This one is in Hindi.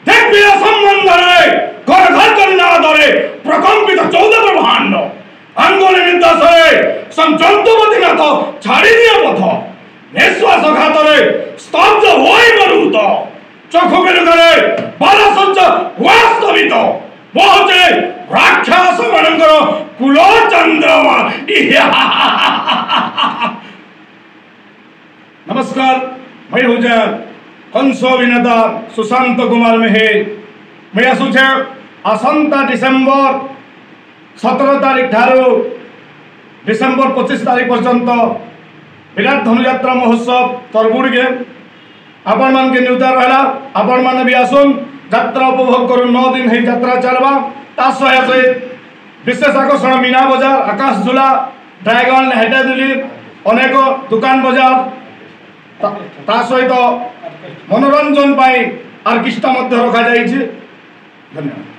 देवीय संबंध घर घर कर प्रकंपित 14 ब्रह्मांड अंगुली निर्देश संजंतुमती नाथ छाड़ी दिए पथ निश्वास घात स्तब्ध मरुत चक्षु बिरुदे बालसंच वास्तवित पहुंचे राक्षस मानकर कुल चंद्रमा। नमस्कार, मैं हूँ कंस अभिनेता सुशांत कुमार मेहेर। मैं आसुचे आसंता डिसेम्बर 17 तारीख ठारू डिसेम्बर 25 तारीख पर्यंत विराट धनुयात्रा महोत्सव तरबुड़ के आपण मान के न्यूता रहा। आपण मान भी आसुन यात्रा उपभोग करूँ। 9 दिन है यात्रा चलवा। ता सहित विशेष आकर्षण मीना बजार, आकाश झूला, ड्रैगन, हेटादुली अनेक दुकान बजार ता सहित मनोरंजन ऑर्केस्ट्रा रखा जाइए। धन्यवाद।